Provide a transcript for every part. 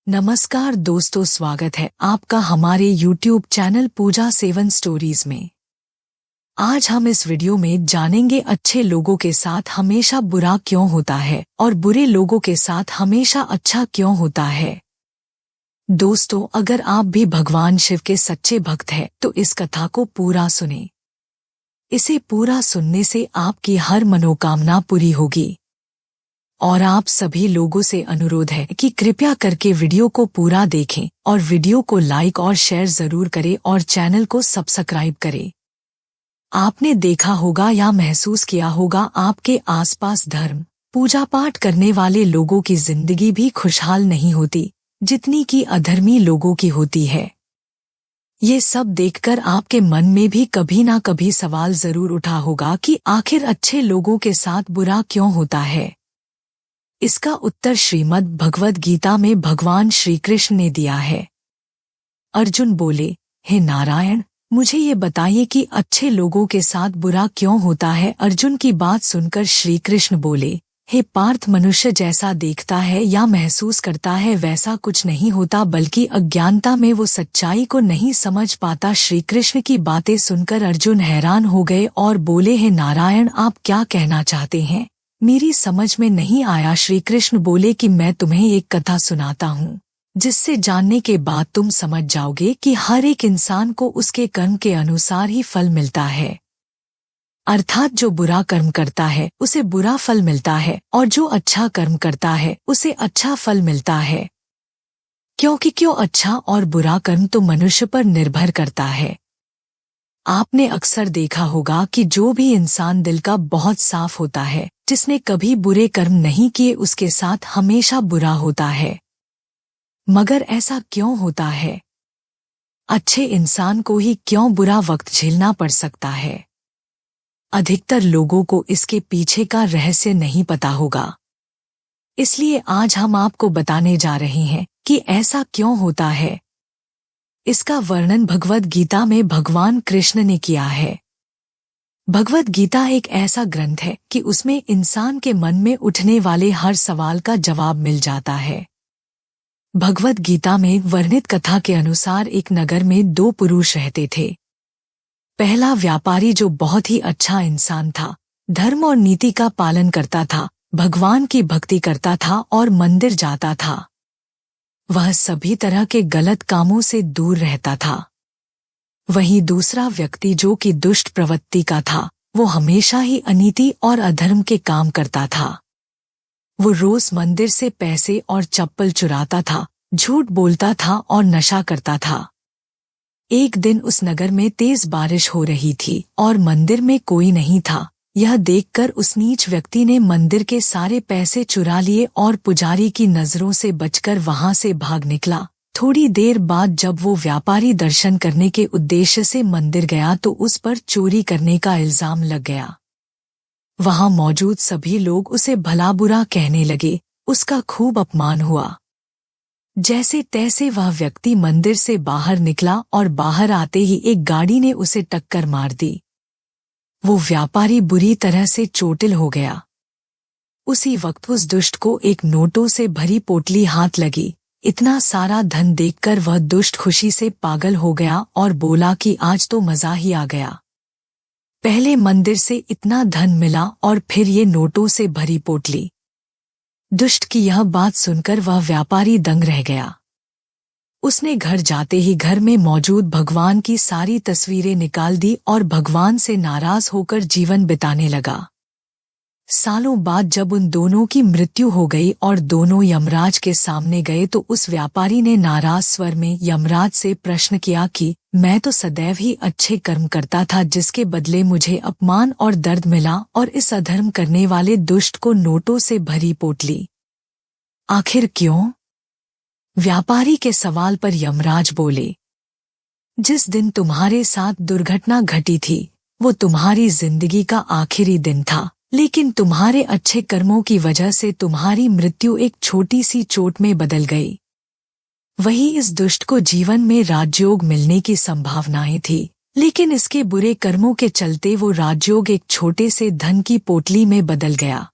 नमस्कार दोस्तों, स्वागत है आपका हमारे YouTube चैनल पूजा 7 स्टोरीज में। आज हम इस वीडियो में जानेंगे अच्छे लोगों के साथ हमेशा बुरा क्यों होता है और बुरे लोगों के साथ हमेशा अच्छा क्यों होता है। दोस्तों, अगर आप भी भगवान शिव के सच्चे भक्त हैं तो इस कथा को पूरा सुनें। इसे पूरा सुनने से आपकी हर मनोकामना पूरी होगी। और आप सभी लोगों से अनुरोध है कि कृपया करके वीडियो को पूरा देखें और वीडियो को लाइक और शेयर जरूर करें और चैनल को सब्सक्राइब करें। आपने देखा होगा या महसूस किया होगा, आपके आसपास धर्म पूजा पाठ करने वाले लोगों की जिंदगी भी खुशहाल नहीं होती जितनी कि अधर्मी लोगों की होती है। ये सब देखकर आपके मन में भी कभी ना कभी सवाल जरूर उठा होगा कि आखिर अच्छे लोगों के साथ बुरा क्यों होता है। इसका उत्तर श्रीमद् भगवद गीता में भगवान श्री कृष्ण ने दिया है। अर्जुन बोले, हे नारायण, मुझे ये बताइए कि अच्छे लोगों के साथ बुरा क्यों होता है। अर्जुन की बात सुनकर श्री कृष्ण बोले, हे पार्थ, मनुष्य जैसा देखता है या महसूस करता है वैसा कुछ नहीं होता, बल्कि अज्ञानता में वो सच्चाई को नहीं समझ पाता। श्री कृष्ण की बातें सुनकर अर्जुन हैरान हो गए और बोले, हे नारायण, आप क्या कहना चाहते हैं, मेरी समझ में नहीं आया। श्री कृष्ण बोले कि मैं तुम्हें एक कथा सुनाता हूँ जिससे जानने के बाद तुम समझ जाओगे कि हर एक इंसान को उसके कर्म के अनुसार ही फल मिलता है। अर्थात जो बुरा कर्म करता है उसे बुरा फल मिलता है और जो अच्छा कर्म करता है उसे अच्छा फल मिलता है। क्यों अच्छा और बुरा कर्म तो मनुष्य पर निर्भर करता है। आपने अक्सर देखा होगा कि जो भी इंसान दिल का बहुत साफ होता है, जिसने कभी बुरे कर्म नहीं किए, उसके साथ हमेशा बुरा होता है। मगर ऐसा क्यों होता है? अच्छे इंसान को ही क्यों बुरा वक्त झेलना पड़ सकता है? अधिकतर लोगों को इसके पीछे का रहस्य नहीं पता होगा। इसलिए आज हम आपको बताने जा रहे हैं कि ऐसा क्यों होता है। इसका वर्णन भगवद गीता में भगवान कृष्ण ने किया है। भगवद गीता एक ऐसा ग्रंथ है कि उसमें इंसान के मन में उठने वाले हर सवाल का जवाब मिल जाता है। भगवद गीता में वर्णित कथा के अनुसार एक नगर में 2 पुरुष रहते थे। पहला व्यापारी, जो बहुत ही अच्छा इंसान था, धर्म और नीति का पालन करता था, भगवान की भक्ति करता था और मंदिर जाता था। वह सभी तरह के गलत कामों से दूर रहता था। वहीं दूसरा व्यक्ति, जो कि दुष्ट प्रवृत्ति का था, वो हमेशा ही अनीति और अधर्म के काम करता था। वो रोज मंदिर से पैसे और चप्पल चुराता था, झूठ बोलता था और नशा करता था। एक दिन उस नगर में तेज बारिश हो रही थी और मंदिर में कोई नहीं था। यह देखकर उस नीच व्यक्ति ने मंदिर के सारे पैसे चुरा लिए और पुजारी की नजरों से बचकर वहां से भाग निकला। थोड़ी देर बाद जब वो व्यापारी दर्शन करने के उद्देश्य से मंदिर गया तो उस पर चोरी करने का इल्जाम लग गया। वहां मौजूद सभी लोग उसे भला बुरा कहने लगे। उसका खूब अपमान हुआ। जैसे तैसे वह व्यक्ति मंदिर से बाहर निकला और बाहर आते ही एक गाड़ी ने उसे टक्कर मार दी। वो व्यापारी बुरी तरह से चोटिल हो गया। उसी वक्त उस दुष्ट को एक नोटों से भरी पोटली हाथ लगी। इतना सारा धन देखकर वह दुष्ट खुशी से पागल हो गया और बोला कि आज तो मजा ही आ गया। पहले मंदिर से इतना धन मिला और फिर ये नोटों से भरी पोटली। दुष्ट की यह बात सुनकर वह व्यापारी दंग रह गया। उसने घर जाते ही घर में मौजूद भगवान की सारी तस्वीरें निकाल दी और भगवान से नाराज होकर जीवन बिताने लगा। सालों बाद जब उन दोनों की मृत्यु हो गई और दोनों यमराज के सामने गए तो उस व्यापारी ने नाराज स्वर में यमराज से प्रश्न किया कि मैं तो सदैव ही अच्छे कर्म करता था, जिसके बदले मुझे अपमान और दर्द मिला, और इस अधर्म करने वाले दुष्ट को नोटों से भरी पोटली। आखिर क्यों? व्यापारी के सवाल पर यमराज बोले, जिस दिन तुम्हारे साथ दुर्घटना घटी थी वो तुम्हारी जिंदगी का आखिरी दिन था, लेकिन तुम्हारे अच्छे कर्मों की वजह से तुम्हारी मृत्यु एक छोटी सी चोट में बदल गई। वही इस दुष्ट को जीवन में राजयोग मिलने की संभावनाएं थी, लेकिन इसके बुरे कर्मों के चलते वो राजयोग एक छोटे से धन की पोटली में बदल गया।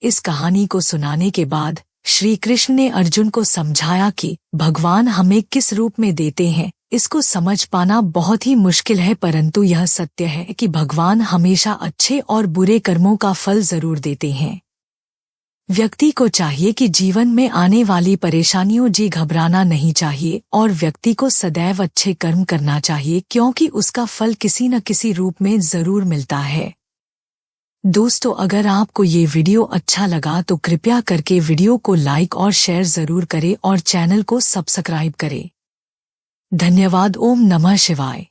इस कहानी को सुनाने के बाद श्री कृष्ण ने अर्जुन को समझाया कि भगवान हमें किस रूप में देते हैं इसको समझ पाना बहुत ही मुश्किल है, परंतु यह सत्य है कि भगवान हमेशा अच्छे और बुरे कर्मों का फल जरूर देते हैं। व्यक्ति को चाहिए कि जीवन में आने वाली परेशानियों जी घबराना नहीं चाहिए और व्यक्ति को सदैव अच्छे कर्म करना चाहिए, क्योंकि उसका फल किसी न किसी रूप में जरूर मिलता है। दोस्तों, अगर आपको ये वीडियो अच्छा लगा तो कृपया करके वीडियो को लाइक और शेयर जरूर करें और चैनल को सब्सक्राइब करें। धन्यवाद। ओम नमः शिवाय।